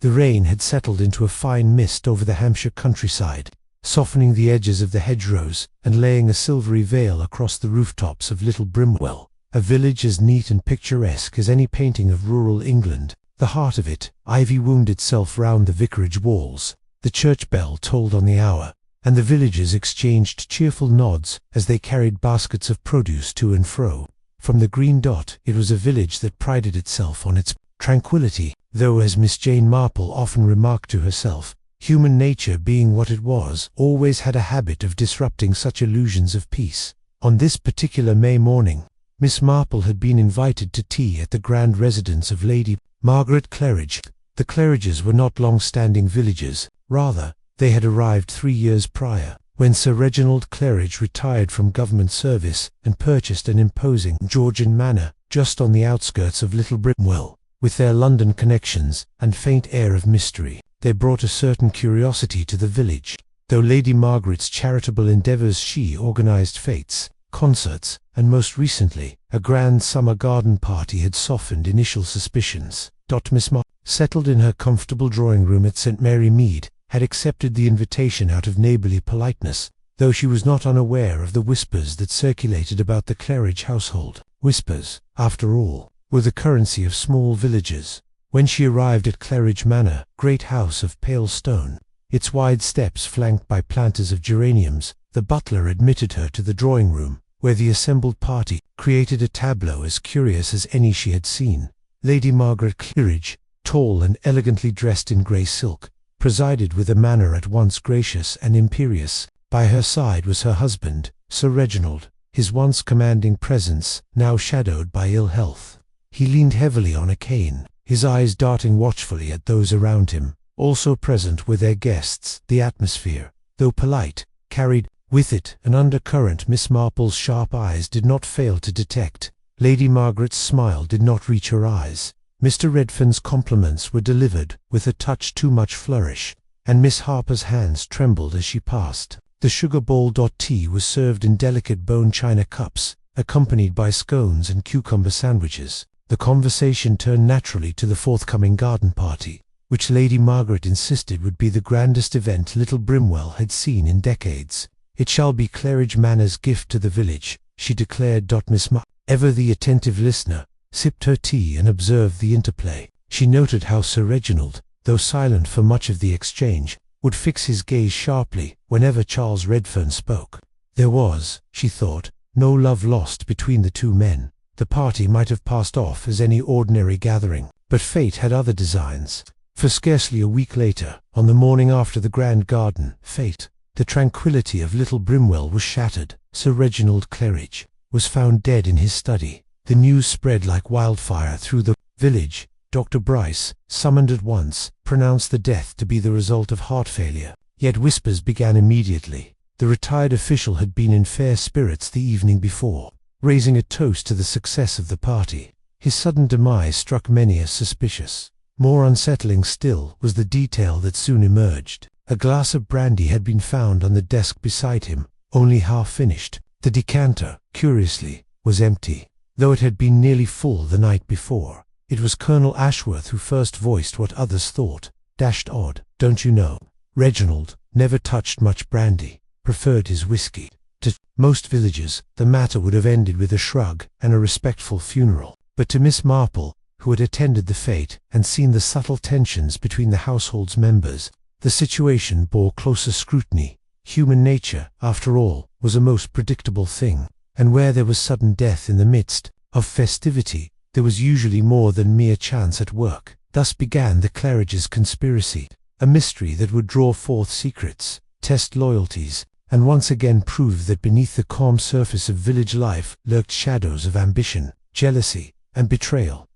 The rain had settled into a fine mist over the Hampshire countryside, softening the edges of the hedgerows and laying a silvery veil across the rooftops of Little Brimwell, a village as neat and picturesque as any painting of rural England. The heart of it, ivy wound itself round the vicarage walls. The church bell tolled on the hour, and the villagers exchanged cheerful nods as they carried baskets of produce to and fro. From the Green Dot, it was a village that prided itself on its tranquility, though, as Miss Jane Marple often remarked to herself, human nature, being what it was, always had a habit of disrupting such illusions of peace. On this particular May morning, Miss Marple had been invited to tea at the grand residence of Lady Margaret Claridge. The Claridges were not long-standing villagers, rather, they had arrived 3 years prior, when Sir Reginald Claridge retired from government service and purchased an imposing Georgian manor just on the outskirts of Little Brimwell. With their London connections and faint air of mystery, they brought a certain curiosity to the village. Though Lady Margaret's charitable endeavours, she organised fêtes, concerts, and most recently, a grand summer garden party had softened initial suspicions. Miss Marple, settled in her comfortable drawing-room at St. Mary Mead, had accepted the invitation out of neighbourly politeness, though she was not unaware of the whispers that circulated about the Claridge household. Whispers, after all, were the currency of small villages. When she arrived at Claridge Manor, great house of pale stone, its wide steps flanked by planters of geraniums, the butler admitted her to the drawing-room, where the assembled party created a tableau as curious as any she had seen. Lady Margaret Claridge, tall and elegantly dressed in grey silk, presided with a manner at once gracious and imperious. By her side was her husband, Sir Reginald, his once commanding presence now shadowed by ill health. He leaned heavily on a cane, his eyes darting watchfully at those around him. Also present were their guests. The atmosphere, though polite, carried with it an undercurrent Miss Marple's sharp eyes did not fail to detect. Lady Margaret's smile did not reach her eyes. Mr. Redfern's compliments were delivered with a touch too much flourish, and Miss Harper's hands trembled as she passed. The sugar bowl. Tea was served in delicate bone china cups, accompanied by scones and cucumber sandwiches. The conversation turned naturally to the forthcoming garden party, which Lady Margaret insisted would be the grandest event Little Brimwell had seen in decades. "It shall be Claridge Manor's gift to the village," she declared. Miss Marple, ever the attentive listener, sipped her tea and observed the interplay. She noted how Sir Reginald, though silent for much of the exchange, would fix his gaze sharply whenever Charles Redfern spoke. There was, she thought, no love lost between the two men. The party might have passed off as any ordinary gathering, but fate had other designs. For scarcely a week later, on the morning after the grand garden fete, the tranquillity of Little Brimwell was shattered. Sir Reginald Claridge was found dead in his study. The news spread like wildfire through the village. Dr. Bryce, summoned at once, pronounced the death to be the result of heart failure. Yet whispers began immediately. The retired official had been in fair spirits the evening before, raising a toast to the success of the party. His sudden demise struck many as suspicious. More unsettling still was the detail that soon emerged. A glass of brandy had been found on the desk beside him, only half finished. The decanter, curiously, was empty, though it had been nearly full the night before. It was Colonel Ashworth who first voiced what others thought. "Dashed odd, don't you know? Reginald never touched much brandy, preferred his whiskey." To most villagers, the matter would have ended with a shrug and a respectful funeral. But to Miss Marple, who had attended the fete and seen the subtle tensions between the household's members, the situation bore closer scrutiny. Human nature, after all, was a most predictable thing, and where there was sudden death in the midst of festivity, there was usually more than mere chance at work. Thus began the Claridge's conspiracy, a mystery that would draw forth secrets, test loyalties, and once again prove that beneath the calm surface of village life lurked shadows of ambition, jealousy, and betrayal.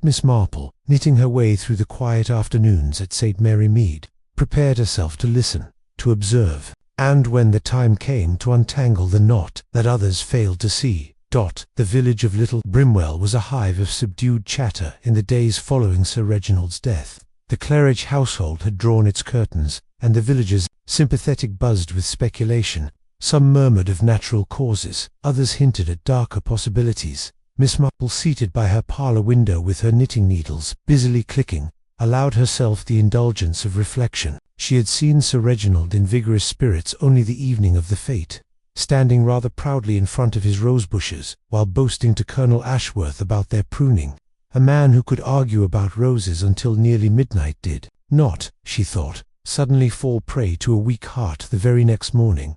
Miss Marple, knitting her way through the quiet afternoons at St. Mary Mead, prepared herself to listen, to observe, and when the time came to untangle the knot that others failed to see. The village of Little Brimwell was a hive of subdued chatter in the days following Sir Reginald's death. The Claridge household had drawn its curtains, and the villagers, sympathetic, buzzed with speculation. Some murmured of natural causes, others hinted at darker possibilities. Miss Marple, seated by her parlour window with her knitting needles busily clicking, allowed herself the indulgence of reflection. She had seen Sir Reginald in vigorous spirits only the evening of the fete, standing rather proudly in front of his rose bushes, while boasting to Colonel Ashworth about their pruning. A man who could argue about roses until nearly midnight did not, she thought, suddenly fall prey to a weak heart the very next morning.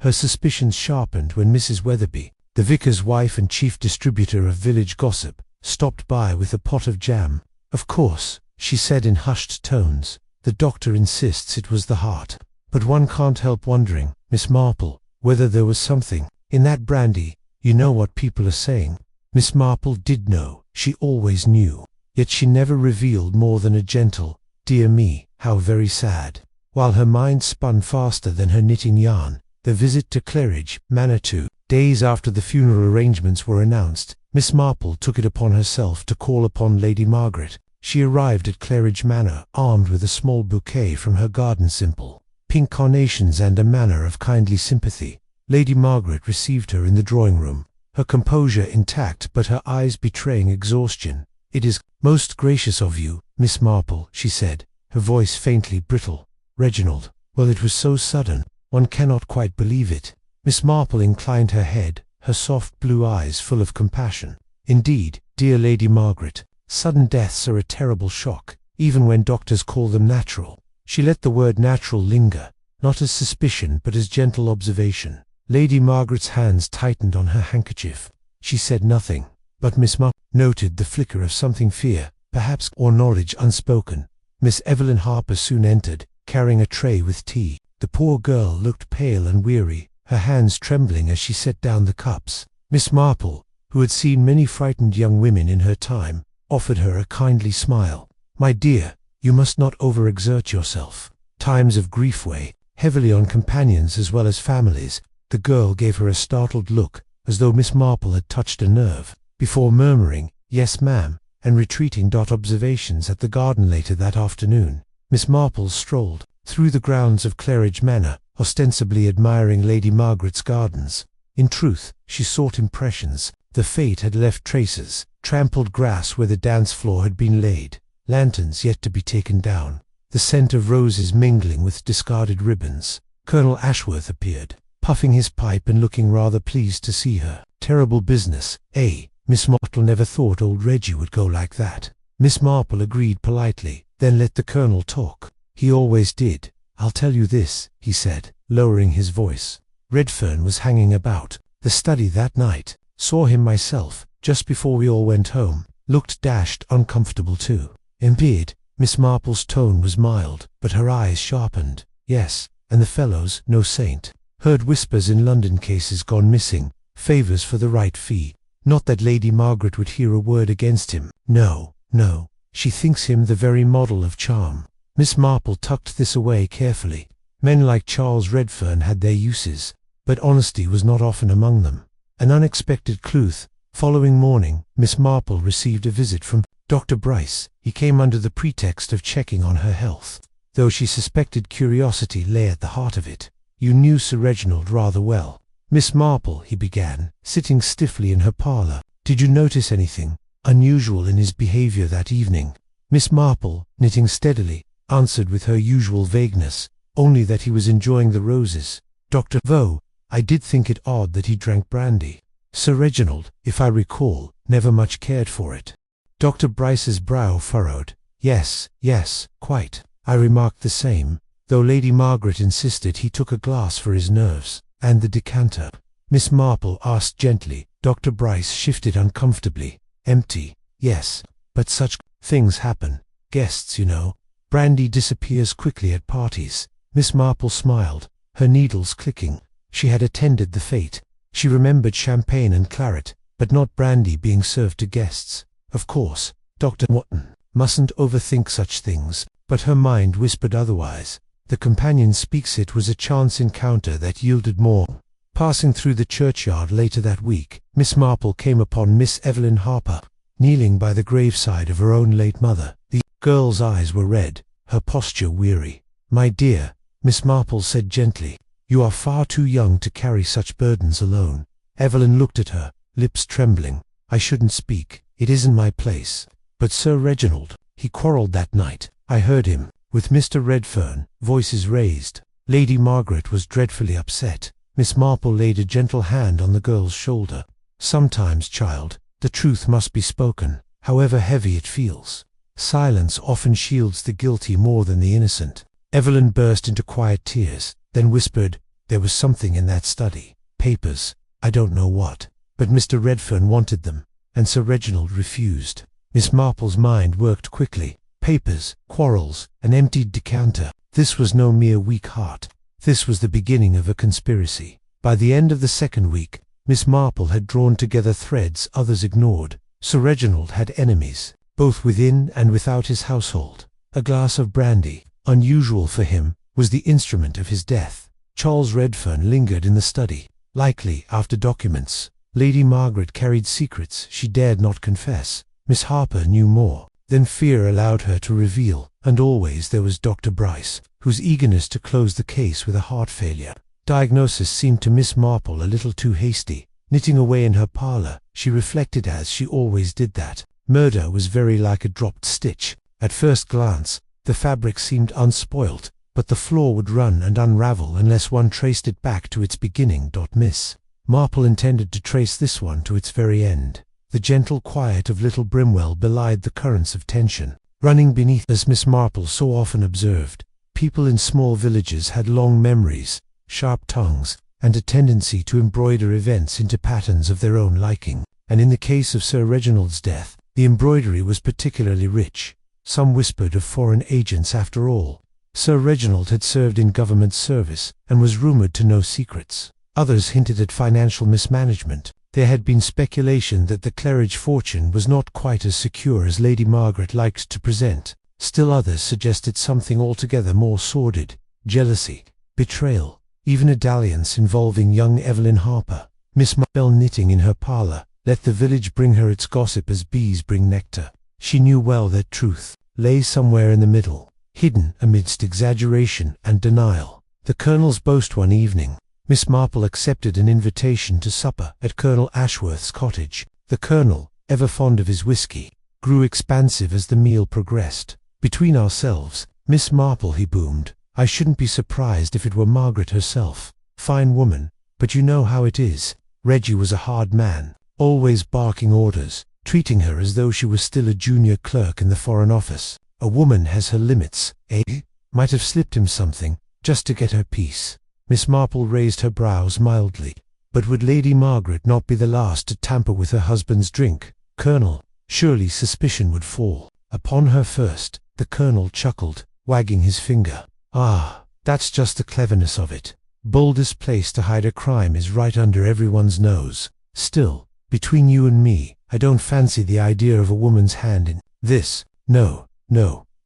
Her suspicions sharpened when Mrs. Weatherby, the vicar's wife and chief distributor of village gossip, stopped by with a pot of jam. "Of course," she said in hushed tones, "the doctor insists it was the heart. But one can't help wondering, Miss Marple, whether there was something in that brandy. You know what people are saying." Miss Marple did know. She always knew. Yet she never revealed more than a gentle, "Dear me, how very sad." While her mind spun faster than her knitting yarn, the visit to Claridge Manor 2 days after the funeral arrangements were announced, Miss Marple took it upon herself to call upon Lady Margaret. She arrived at Claridge Manor armed with a small bouquet from her garden, simple pink carnations, and a manner of kindly sympathy. Lady Margaret received her in the drawing-room, her composure intact but her eyes betraying exhaustion. "It is most gracious of you, Miss Marple," she said, her voice faintly brittle. "Reginald, well, it was so sudden, one cannot quite believe it." Miss Marple inclined her head, her soft blue eyes full of compassion. "Indeed, dear Lady Margaret, sudden deaths are a terrible shock, even when doctors call them natural." She let the word natural linger, not as suspicion but as gentle observation. Lady Margaret's hands tightened on her handkerchief. She said nothing, but Miss Marple noted the flicker of something fear, perhaps, or knowledge unspoken. Miss Evelyn Harper soon entered, carrying a tray with tea. The poor girl looked pale and weary, her hands trembling as she set down the cups. Miss Marple, who had seen many frightened young women in her time, offered her a kindly smile. "My dear, you must not overexert yourself. Times of grief weigh heavily on companions as well as families." The girl gave her a startled look, as though Miss Marple had touched a nerve, before murmuring, "Yes, ma'am," and retreating. Observations at the garden later that afternoon. Miss Marple strolled through the grounds of Claridge Manor, ostensibly admiring Lady Margaret's gardens. In truth, she sought impressions. The fete had left traces: trampled grass where the dance floor had been laid, lanterns yet to be taken down, the scent of roses mingling with discarded ribbons. Colonel Ashworth appeared, puffing his pipe and looking rather pleased to see her. "Terrible business, eh? Miss Marple never thought old Reggie would go like that." Miss Marple agreed politely, then let the Colonel talk. "He always did. I'll tell you this," he said, lowering his voice. "Redfern was hanging about the study that night. Saw him myself, just before we all went home. Looked dashed uncomfortable too." "Indeed." Miss Marple's tone was mild, but her eyes sharpened. "Yes, and the fellow's no saint. Heard whispers in London cases gone missing, favours for the right fee. Not that Lady Margaret would hear a word against him. No, no. She thinks him the very model of charm." Miss Marple tucked this away carefully. Men like Charles Redfern had their uses, but honesty was not often among them. An unexpected clue. Following morning, Miss Marple received a visit from Dr. Bryce. He came under the pretext of checking on her health, though she suspected curiosity lay at the heart of it. "You knew Sir Reginald rather well, Miss Marple," he began, sitting stiffly in her parlour. "Did you notice anything unusual in his behaviour that evening?" Miss Marple, knitting steadily, answered with her usual vagueness, "Only that he was enjoying the roses, Dr. Though I did think it odd that he drank brandy. Sir Reginald, if I recall, never much cared for it." Dr. Bryce's brow furrowed. "Yes, yes, quite. I remarked the same, though Lady Margaret insisted he took a glass for his nerves." "And the decanter?" Miss Marple asked gently. Dr. Bryce shifted uncomfortably. "Empty. Yes, but such things happen. Guests, you know. Brandy disappears quickly at parties." Miss Marple smiled, her needles clicking. She had attended the fete. She remembered champagne and claret, but not brandy being served to guests. Of course, Dr. Watton mustn't overthink such things, but her mind whispered otherwise. The companion speaks it was a chance encounter that yielded more. Passing through the churchyard later that week, Miss Marple came upon Miss Evelyn Harper, kneeling by the graveside of her own late mother. The girl's eyes were red, her posture weary. "My dear," Miss Marple said gently, "you are far too young to carry such burdens alone." Evelyn looked at her, lips trembling. "I shouldn't speak. It isn't my place. But Sir Reginald," He quarrelled that night. I heard him, with Mr. Redfern, voices raised. Lady Margaret was dreadfully upset. Miss Marple laid a gentle hand on the girl's shoulder. Sometimes, child, the truth must be spoken, however heavy it feels. Silence often shields the guilty more than the innocent. Evelyn burst into quiet tears, then whispered, there was something in that study. Papers, I don't know what, but Mr. Redfern wanted them, and Sir Reginald refused. Miss Marple's mind worked quickly. Papers, quarrels, an emptied decanter. This was no mere weak heart. This was the beginning of a conspiracy. By the end of the second week, Miss Marple had drawn together threads others ignored. Sir Reginald had enemies, both within and without his household. A glass of brandy, unusual for him, was the instrument of his death. Charles Redfern lingered in the study, likely after documents. Lady Margaret carried secrets she dared not confess. Miss Harper knew more than fear allowed her to reveal, and always there was Dr. Bryce, whose eagerness to close the case with a heart failure. Diagnosis seemed to Miss Marple a little too hasty. Knitting away in her parlour, she reflected, as she always did, that murder was very like a dropped stitch. At first glance, the fabric seemed unspoilt, but the flaw would run and unravel unless one traced it back to its beginning. Miss Marple intended to trace this one to its very end. The gentle quiet of Little Brimwell belied the currents of tension running beneath. As Miss Marple so often observed, people in small villages had long memories, sharp tongues, and a tendency to embroider events into patterns of their own liking. And in the case of Sir Reginald's death, the embroidery was particularly rich. Some whispered of foreign agents after all. Sir Reginald had served in government service and was rumoured to know secrets. Others hinted at financial mismanagement. There had been speculation that the Claridge fortune was not quite as secure as Lady Margaret liked to present. Still others suggested something altogether more sordid: jealousy, betrayal, even a dalliance involving young Evelyn Harper. Miss Marple, knitting in her parlour, let the village bring her its gossip as bees bring nectar. She knew well that truth lay somewhere in the middle, hidden amidst exaggeration and denial. The Colonel's boast one evening. Miss Marple accepted an invitation to supper at Colonel Ashworth's cottage. The Colonel, ever fond of his whisky, grew expansive as the meal progressed. Between ourselves, Miss Marple, he boomed, I shouldn't be surprised if it were Margaret herself. Fine woman, but you know how it is. Reggie was a hard man, always barking orders, treating her as though she was still a junior clerk in the Foreign Office. A woman has her limits, eh? Might have slipped him something, just to get her peace. Miss Marple raised her brows mildly. But would Lady Margaret not be the last to tamper with her husband's drink? Colonel, surely suspicion would fall upon her first. The Colonel chuckled, wagging his finger. Ah, that's just the cleverness of it. Boldest place to hide a crime is right under everyone's nose. Still, between you and me, I don't fancy the idea of a woman's hand in this. No,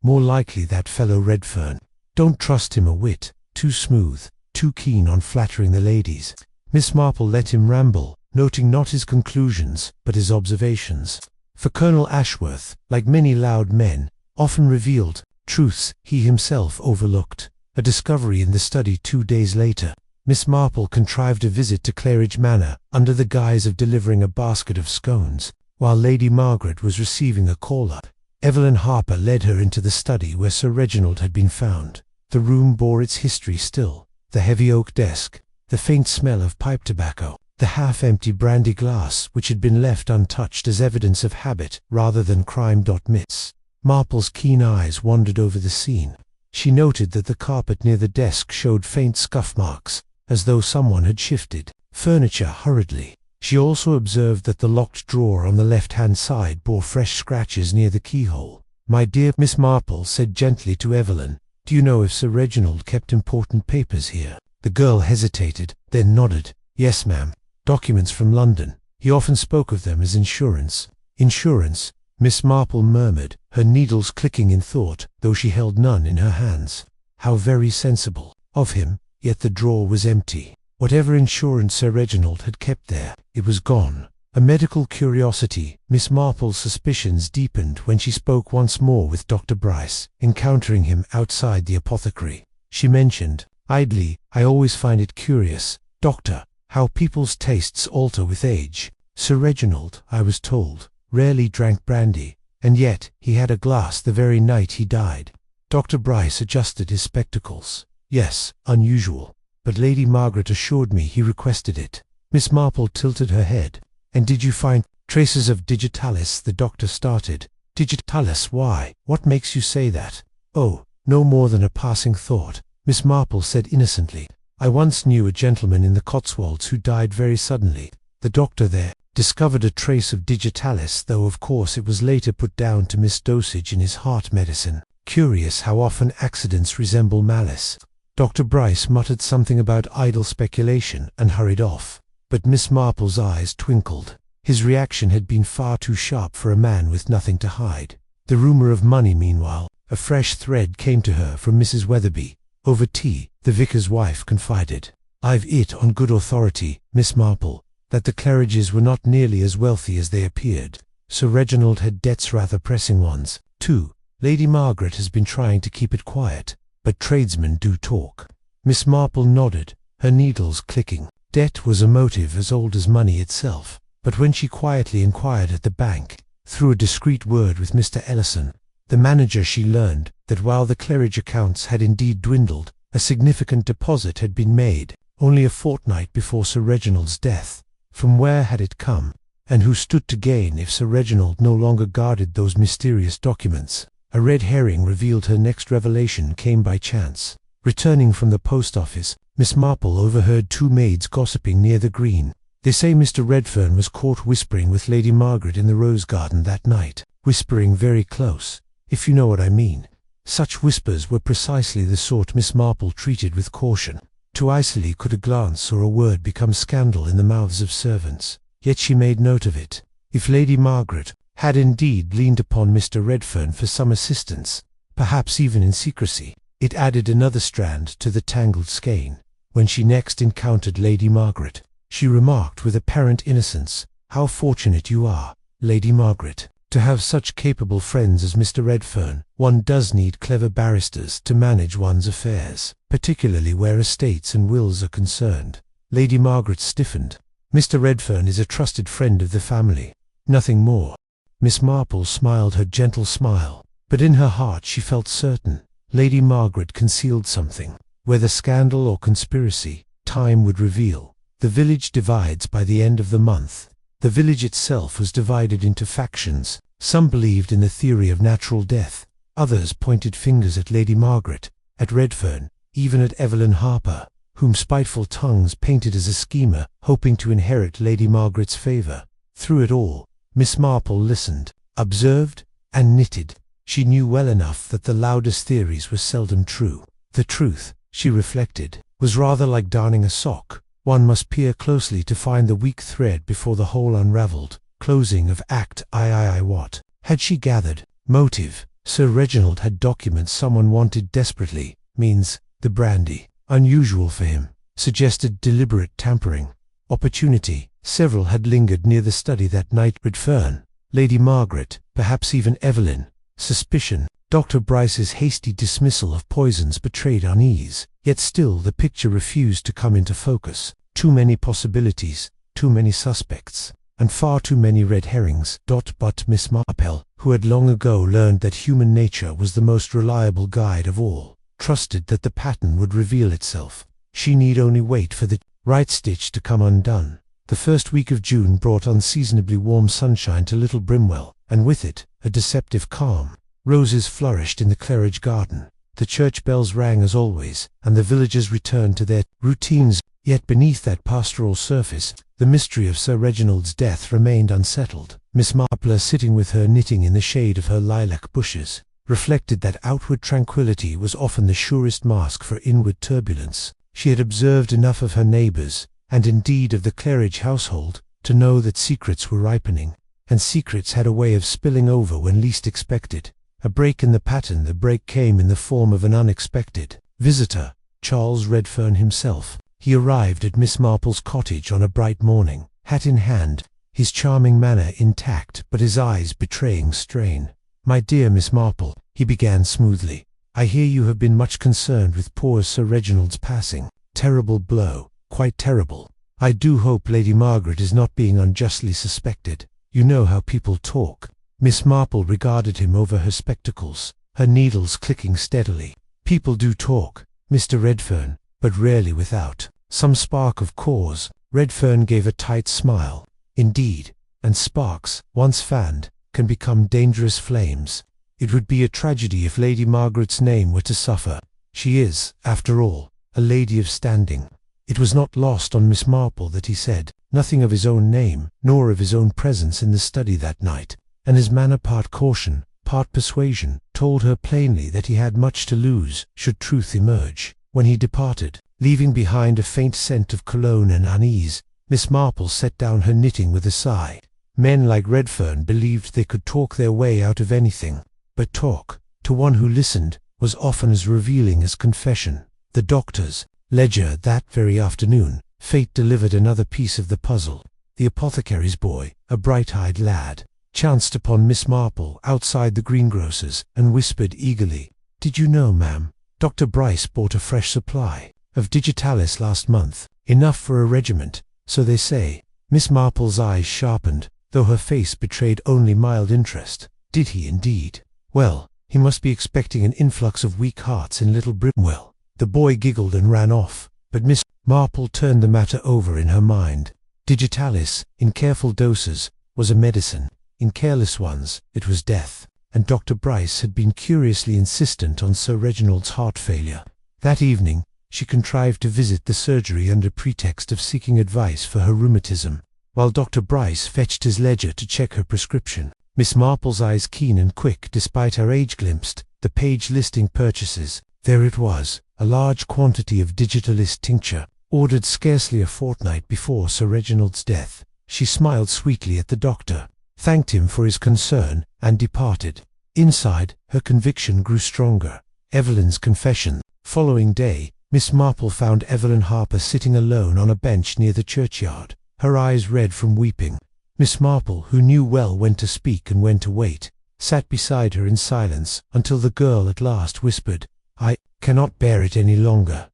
more likely that fellow Redfern. Don't trust him a whit. Too smooth, too keen on flattering the ladies. Miss Marple let him ramble, noting not his conclusions, but his observations. For Colonel Ashworth, like many loud men, often revealed truths he himself overlooked. A discovery in the study 2 days later. Miss Marple contrived a visit to Claridge Manor under the guise of delivering a basket of scones, while Lady Margaret was receiving a call-up. Evelyn Harper led her into the study where Sir Reginald had been found. The room bore its history still. The heavy oak desk, the faint smell of pipe tobacco, the half-empty brandy glass which had been left untouched as evidence of habit rather than crime. Miss Marple's keen eyes wandered over the scene. She noted that the carpet near the desk showed faint scuff marks, as though someone had shifted furniture hurriedly. She also observed that the locked drawer on the left-hand side bore fresh scratches near the keyhole. My dear Miss Marple said gently to Evelyn, do you know if Sir Reginald kept important papers here? The girl hesitated, then nodded. Yes, ma'am. Documents from London. He often spoke of them as insurance. Insurance? Miss Marple murmured, her needles clicking in thought, though she held none in her hands. How very sensible of him, yet the drawer was empty. Whatever insurance Sir Reginald had kept there, it was gone. A medical curiosity, Miss Marple's suspicions deepened when she spoke once more with Dr. Bryce, encountering him outside the apothecary. She mentioned, idly, I always find it curious, Doctor, how people's tastes alter with age. Sir Reginald, I was told, rarely drank brandy, And yet, he had a glass the very night he died. Dr. Bryce adjusted his spectacles. Yes, unusual. But Lady Margaret assured me he requested it. Miss Marple tilted her head. And did you find traces of digitalis? The doctor started. Digitalis, why? What makes you say that? Oh, no more than a passing thought, Miss Marple said innocently. I once knew a gentleman in the Cotswolds who died very suddenly. The doctor there discovered a trace of digitalis, though of course it was later put down to misdosage in his heart medicine. Curious how often accidents resemble malice. Dr. Bryce muttered something about idle speculation and hurried off. But Miss Marple's eyes twinkled. His reaction had been far too sharp for a man with nothing to hide. The rumour of money, meanwhile, a fresh thread came to her from Mrs. Weatherby. Over tea, the vicar's wife confided. I've it on good authority, Miss Marple, that the Claridges were not nearly as wealthy as they appeared. Sir Reginald had debts, rather pressing ones, too. Lady Margaret has been trying to keep it quiet, but tradesmen do talk. Miss Marple nodded, her needles clicking. Debt was a motive as old as money itself, but when she quietly inquired at the bank, through a discreet word with Mr. Ellison, the manager, she learned that while the Claridge accounts had indeed dwindled, a significant deposit had been made, only a fortnight before Sir Reginald's death. From where had it come, and who stood to gain if Sir Reginald no longer guarded those mysterious documents? A red herring revealed her next revelation came by chance. Returning from the post office, Miss Marple overheard two maids gossiping near the green. They say Mr. Redfern was caught whispering with Lady Margaret in the rose garden that night, whispering very close, if you know what I mean. Such whispers were precisely the sort Miss Marple treated with caution. Too easily could a glance or a word become scandal in the mouths of servants, yet she made note of it. If Lady Margaret had indeed leaned upon Mr. Redfern for some assistance, perhaps even in secrecy, it added another strand to the tangled skein. When she next encountered Lady Margaret, she remarked with apparent innocence, "How fortunate you are, Lady Margaret, to have such capable friends as Mr. Redfern. One does need clever barristers to manage one's affairs, particularly where estates and wills are concerned." Lady Margaret stiffened. "Mr. Redfern is a trusted friend of the family. Nothing more." Miss Marple smiled her gentle smile, but in her heart she felt certain Lady Margaret concealed something. Whether scandal or conspiracy, time would reveal. The village divides by the end of the month. The village itself was divided into factions. Some believed in the theory of natural death. Others pointed fingers at Lady Margaret, at Redfern, even at Evelyn Harper, whom spiteful tongues painted as a schemer, hoping to inherit Lady Margaret's favour. Through it all, Miss Marple listened, observed, and knitted. She knew well enough that the loudest theories were seldom true. The truth, she reflected, was rather like darning a sock. One must peer closely to find the weak thread before the whole unravelled. Closing of Act I. What had she gathered? Motive. Sir Reginald had documents someone wanted desperately. Means, the brandy. Unusual for him. Suggested deliberate tampering. Opportunity. Several had lingered near the study that night. Redfern, Lady Margaret, perhaps even Evelyn. Suspicion. Dr. Bryce's hasty dismissal of poisons betrayed unease, yet still the picture refused to come into focus. Too many possibilities, too many suspects, and far too many red herrings. But Miss Marple, who had long ago learned that human nature was the most reliable guide of all, trusted that the pattern would reveal itself. She need only wait for the right stitch to come undone. The first week of June brought unseasonably warm sunshine to Little Brimwell, and with it, a deceptive calm. Roses flourished in the Claridge garden. The church bells rang as always, and the villagers returned to their routines. Yet beneath that pastoral surface, the mystery of Sir Reginald's death remained unsettled. Miss Marple, sitting with her knitting in the shade of her lilac bushes, reflected that outward tranquillity was often the surest mask for inward turbulence. She had observed enough of her neighbours, and indeed of the Claridge household, to know that secrets were ripening, and secrets had a way of spilling over when least expected. A break in the pattern. The break came in the form of an unexpected visitor, Charles Redfern himself. He arrived at Miss Marple's cottage on a bright morning, hat in hand, his charming manner intact but his eyes betraying strain. "My dear Miss Marple," he began smoothly, "I hear you have been much concerned with poor Sir Reginald's passing. Terrible blow, quite terrible. I do hope Lady Margaret is not being unjustly suspected. You know how people talk." Miss Marple regarded him over her spectacles, her needles clicking steadily. "People do talk, Mr. Redfern, but rarely without some spark of cause." Redfern gave a tight smile. "Indeed, and sparks, once fanned, can become dangerous flames. It would be a tragedy if Lady Margaret's name were to suffer. She is, after all, a lady of standing." It was not lost on Miss Marple that he said nothing of his own name, nor of his own presence in the study that night, and his manner, part caution, part persuasion, told her plainly that he had much to lose should truth emerge. When he departed, leaving behind a faint scent of cologne and unease, Miss Marple set down her knitting with a sigh. Men like Redfern believed they could talk their way out of anything, but talk, to one who listened, was often as revealing as confession. The doctor's ledger that very afternoon, fate delivered another piece of the puzzle. The apothecary's boy, a bright-eyed lad, chanced upon Miss Marple outside the greengrocer's and whispered eagerly, "Did you know, ma'am, Dr. Bryce bought a fresh supply of digitalis last month, enough for a regiment, so they say." Miss Marple's eyes sharpened, though her face betrayed only mild interest. "Did he indeed? Well, he must be expecting an influx of weak hearts in Little Brimwell." The boy giggled and ran off, but Miss Marple turned the matter over in her mind. Digitalis, in careful doses, was a medicine. In careless ones, it was death, and Dr. Bryce had been curiously insistent on Sir Reginald's heart failure. That evening, she contrived to visit the surgery under pretext of seeking advice for her rheumatism, while Dr. Bryce fetched his ledger to check her prescription. Miss Marple's eyes keen and quick despite her age glimpsed the page listing purchases. There it was, a large quantity of digitalis tincture, ordered scarcely a fortnight before Sir Reginald's death. She smiled sweetly at the doctor, thanked him for his concern, and departed. Inside, her conviction grew stronger. Evelyn's confession. Following day, Miss Marple found Evelyn Harper sitting alone on a bench near the churchyard, her eyes red from weeping. Miss Marple, who knew well when to speak and when to wait, sat beside her in silence until the girl at last whispered, "I cannot bear it any longer."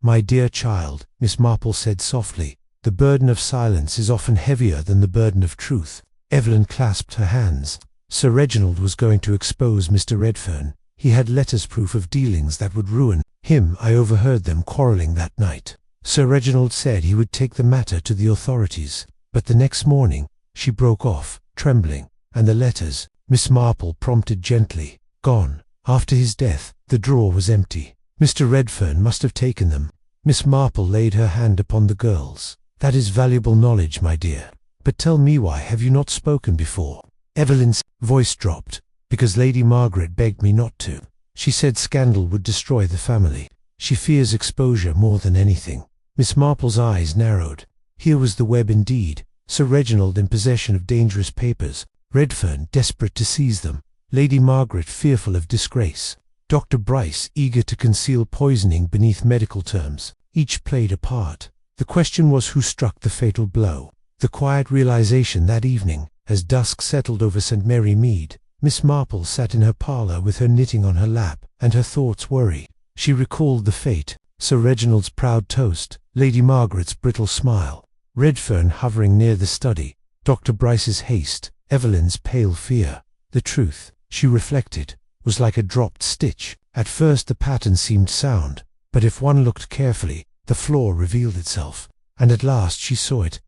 "My dear child," Miss Marple said softly, "the burden of silence is often heavier than the burden of truth." Evelyn clasped her hands. Sir Reginald was going to expose Mr. Redfern. He had letters proof of dealings that would ruin him. I overheard them quarrelling that night. Sir Reginald said he would take the matter to the authorities. But the next morning, she broke off, trembling. "And the letters," Miss Marple prompted gently. "Gone. After his death, the drawer was empty. Mr. Redfern must have taken them." Miss Marple laid her hand upon the girl's. "That is valuable knowledge, my dear. But tell me, why have you not spoken before?" Evelyn's voice dropped. "Because Lady Margaret begged me not to. She said scandal would destroy the family. She fears exposure more than anything." Miss Marple's eyes narrowed. Here was the web indeed. Sir Reginald in possession of dangerous papers, Redfern desperate to seize them, Lady Margaret fearful of disgrace, Dr. Bryce eager to conceal poisoning beneath medical terms. Each played a part. The question was who struck the fatal blow. The quiet realization that evening, as dusk settled over St. Mary Mead, Miss Marple sat in her parlour with her knitting on her lap, and her thoughts worry. She recalled the fate, Sir Reginald's proud toast, Lady Margaret's brittle smile, Redfern hovering near the study, Dr. Bryce's haste, Evelyn's pale fear. The truth, she reflected, was like a dropped stitch. At first the pattern seemed sound, but if one looked carefully, the flaw revealed itself, and at last she saw it.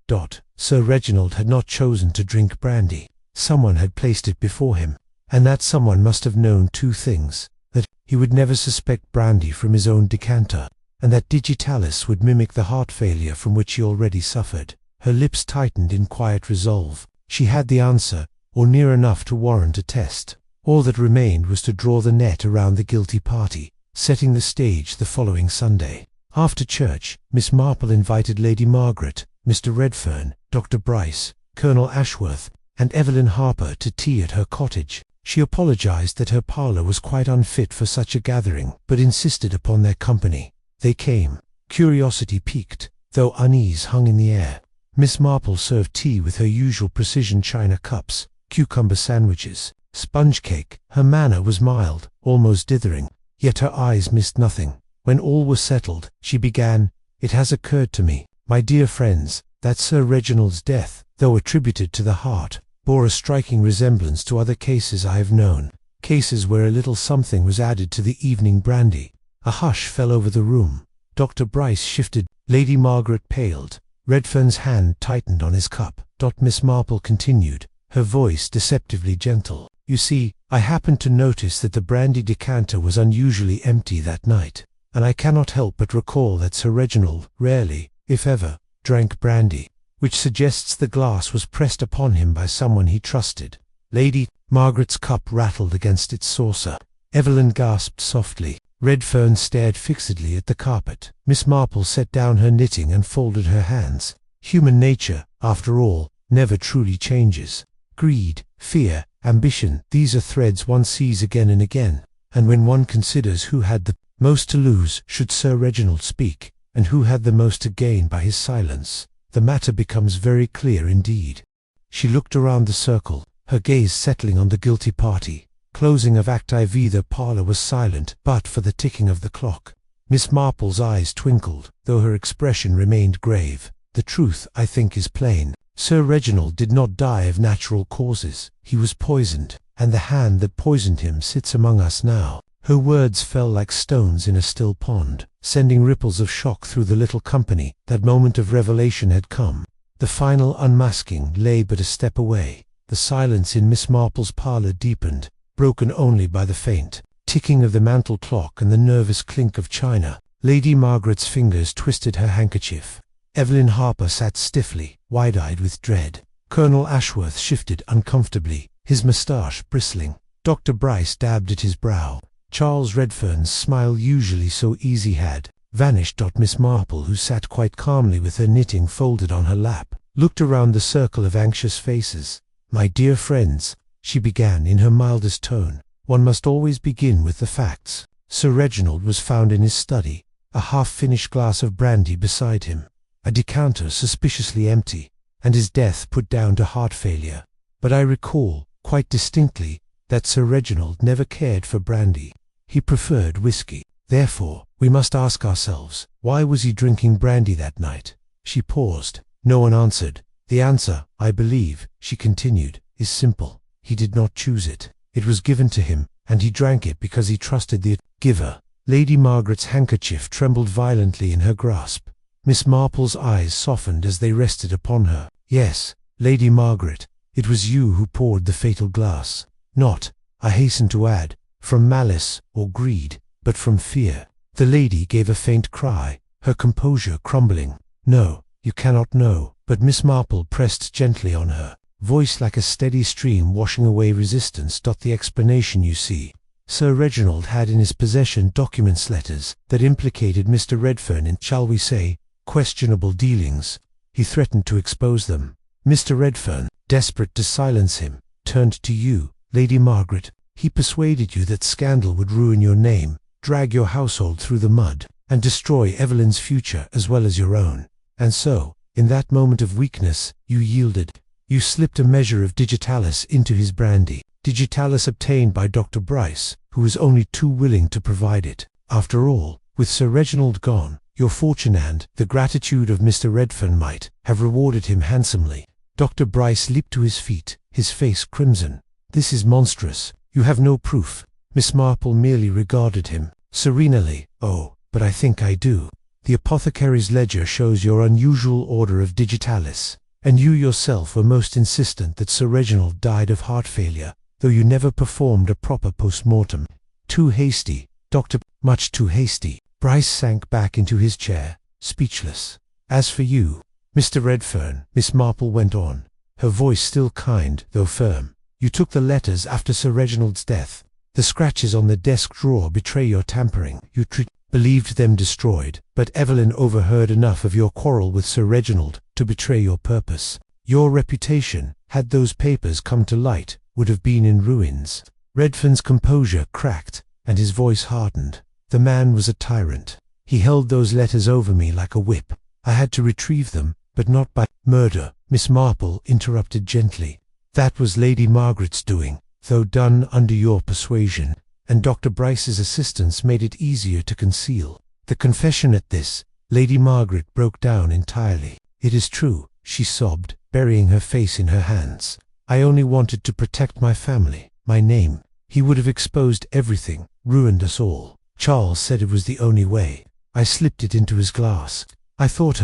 Sir Reginald had not chosen to drink brandy. Someone had placed it before him, and that someone must have known two things: that he would never suspect brandy from his own decanter, and that digitalis would mimic the heart failure from which he already suffered. Her lips tightened in quiet resolve. She had the answer, or near enough to warrant a test. All that remained was to draw the net around the guilty party, setting the stage the following Sunday. After church, Miss Marple invited Lady Margaret, Mr. Redfern, Dr. Bryce, Colonel Ashworth, and Evelyn Harper to tea at her cottage. She apologized that her parlour was quite unfit for such a gathering, but insisted upon their company. They came. Curiosity piqued, though unease hung in the air. Miss Marple served tea with her usual precision china cups, cucumber sandwiches, sponge cake. Her manner was mild, almost dithering, yet her eyes missed nothing. When all was settled, she began, "It has occurred to me, my dear friends, that Sir Reginald's death, though attributed to the heart, bore a striking resemblance to other cases I have known, cases where a little something was added to the evening brandy. A hush fell over the room. Dr. Bryce shifted. Lady Margaret paled. Redfern's hand tightened on his cup. Miss Marple continued, her voice deceptively gentle. You see, I happened to notice that the brandy decanter was unusually empty that night, and I cannot help but recall that Sir Reginald rarely, if ever, drank brandy, which suggests the glass was pressed upon him by someone he trusted. Lady Margaret's cup rattled against its saucer. Evelyn gasped softly. Redfern stared fixedly at the carpet. Miss Marple set down her knitting and folded her hands. Human nature, after all, never truly changes. Greed, fear, ambition, these are threads one sees again and again, and when one considers who had the most to lose should Sir Reginald speak, and who had the most to gain by his silence, the matter becomes very clear indeed. She looked around the circle, her gaze settling on the guilty party. Closing of Act IV. The parlour was silent but for the ticking of the clock. Miss Marple's eyes twinkled, though her expression remained grave. The truth, I think, is plain. Sir Reginald did not die of natural causes. He was poisoned, and the hand that poisoned him sits among us now. Her words fell like stones in a still pond, sending ripples of shock through the little company. That moment of revelation had come. The final unmasking lay but a step away. The silence in Miss Marple's parlour deepened, broken only by the faint ticking of the mantel clock and the nervous clink of china. Lady Margaret's fingers twisted her handkerchief. Evelyn Harper sat stiffly, wide-eyed with dread. Colonel Ashworth shifted uncomfortably, his moustache bristling. Dr. Bryce dabbed at his brow. Charles Redfern's smile, usually so easy, had vanished. Miss Marple, who sat quite calmly with her knitting folded on her lap, looked around the circle of anxious faces. "My dear friends," she began in her mildest tone, "one must always begin with the facts. Sir Reginald was found in his study, a half-finished glass of brandy beside him, a decanter suspiciously empty, and his death put down to heart failure. But I recall, quite distinctly, that Sir Reginald never cared for brandy. He preferred whiskey. Therefore, we must ask ourselves, why was he drinking brandy that night?" She paused. No one answered. "The answer, I believe," she continued, "is simple. He did not choose it. It was given to him, and he drank it because he trusted the giver." Lady Margaret's handkerchief trembled violently in her grasp. Miss Marple's eyes softened as they rested upon her. "Yes, Lady Margaret, it was you who poured the fatal glass. Not, I hasten to add, from malice or greed, but from fear." The lady gave a faint cry, her composure crumbling. "No, you cannot know." But Miss Marple pressed gently on her, voice like a steady stream washing away resistance. "The explanation, you see. Sir Reginald had in his possession letters that implicated Mr. Redfern in, shall we say, questionable dealings. He threatened to expose them. Mr. Redfern, desperate to silence him, turned to you, Lady Margaret. He persuaded you that scandal would ruin your name, drag your household through the mud, and destroy Evelyn's future as well as your own. And so, in that moment of weakness, you yielded. You slipped a measure of digitalis into his brandy, digitalis obtained by Dr. Bryce, who was only too willing to provide it. After all, with Sir Reginald gone, your fortune and the gratitude of Mr. Redfern might have rewarded him handsomely." Dr. Bryce leaped to his feet, his face crimson. "This is monstrous. You have no proof." Miss Marple merely regarded him serenely. "Oh, but I think I do. The apothecary's ledger shows your unusual order of digitalis, and you yourself were most insistent that Sir Reginald died of heart failure, though you never performed a proper post-mortem. Too hasty, Doctor, much too hasty." Bryce sank back into his chair, speechless. "As for you, Mr. Redfern," Miss Marple went on, her voice still kind though firm, "you took the letters after Sir Reginald's death. The scratches on the desk drawer betray your tampering. You believed them destroyed, but Evelyn overheard enough of your quarrel with Sir Reginald to betray your purpose. Your reputation, had those papers come to light, would have been in ruins." Redfern's composure cracked, and his voice hardened. "The man was a tyrant. He held those letters over me like a whip. I had to retrieve them, but not by murder," Miss Marple interrupted gently. "That was Lady Margaret's doing, though done under your persuasion, and Dr. Bryce's assistance made it easier to conceal." The confession at this, Lady Margaret broke down entirely. "It is true," she sobbed, burying her face in her hands. I only wanted to protect my family, my name. He would have exposed everything, ruined us all. Charles said it was the only way. I slipped it into his glass. I thought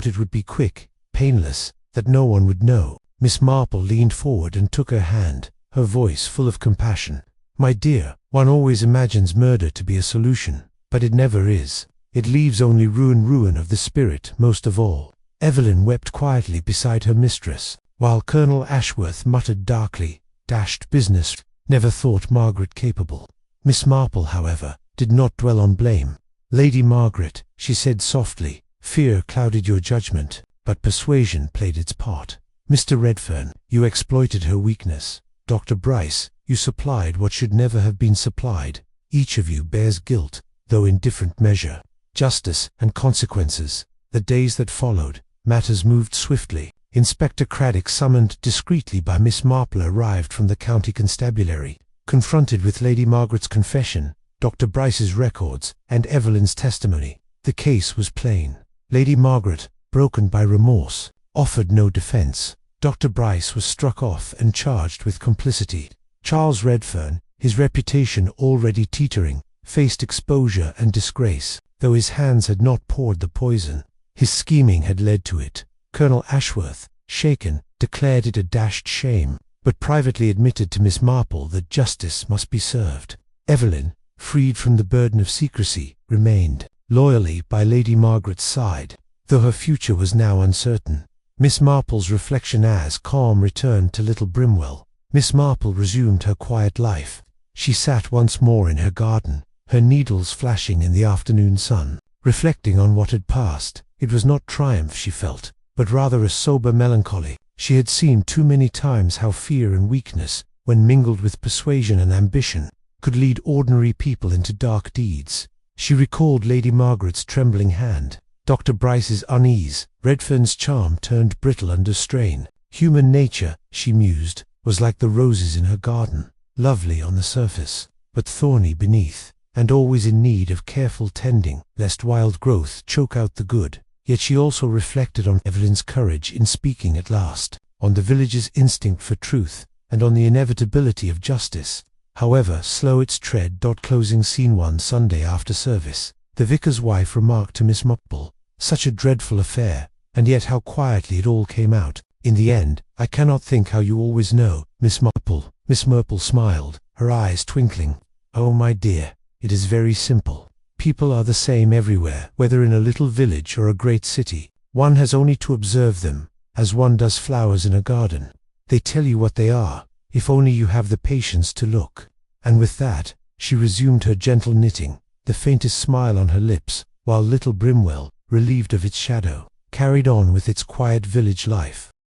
it would be quick, painless, that no one would know." Miss Marple leaned forward and took her hand, her voice full of compassion. "My dear, one always imagines murder to be a solution, but it never is. It leaves only ruin of the spirit most of all." Evelyn wept quietly beside her mistress, while Colonel Ashworth muttered darkly, "Dashed business, never thought Margaret capable." Miss Marple, however, did not dwell on blame. "Lady Margaret," she said softly, "fear clouded your judgment, but persuasion played its part. Mr. Redfern, you exploited her weakness. Dr. Bryce, you supplied what should never have been supplied. Each of you bears guilt, though in different measure. Justice and consequences." The days that followed, matters moved swiftly. Inspector Craddock, summoned discreetly by Miss Marple, arrived from the county constabulary. Confronted with Lady Margaret's confession, Dr. Bryce's records, and Evelyn's testimony, the case was plain. Lady Margaret, broken by remorse, offered no defense. Dr. Bryce was struck off and charged with complicity. Charles Redfern, his reputation already teetering, faced exposure and disgrace, though his hands had not poured the poison. His scheming had led to it. Colonel Ashworth, shaken, declared it a dashed shame, but privately admitted to Miss Marple that justice must be served. Evelyn, freed from the burden of secrecy, remained loyally by Lady Margaret's side, though her future was now uncertain. Miss Marple's reflection as calm returned to Little Brimwell. Miss Marple resumed her quiet life. She sat once more in her garden, her needles flashing in the afternoon sun, reflecting on what had passed. It was not triumph she felt, but rather a sober melancholy. She had seen too many times how fear and weakness, when mingled with persuasion and ambition, could lead ordinary people into dark deeds. She recalled Lady Margaret's trembling hand, Dr. Bryce's unease. Redfern's charm turned brittle under strain. Human nature, she mused, was like the roses in her garden, lovely on the surface, but thorny beneath, and always in need of careful tending, lest wild growth choke out the good. Yet she also reflected on Evelyn's courage in speaking at last, on the village's instinct for truth, and on the inevitability of justice, however slow its tread. Closing scene. One Sunday after service, the vicar's wife remarked to Miss Marple, "Such a dreadful affair, and yet how quietly it all came out. In the end, I cannot think how you always know, Miss Marple." Miss Marple smiled, her eyes twinkling. "Oh, my dear, it is very simple. People are the same everywhere, whether in a little village or a great city. One has only to observe them, as one does flowers in a garden. They tell you what they are, if only you have the patience to look." And with that, she resumed her gentle knitting, the faintest smile on her lips, while Little Brimwell, relieved of its shadow, carried on with its quiet village life.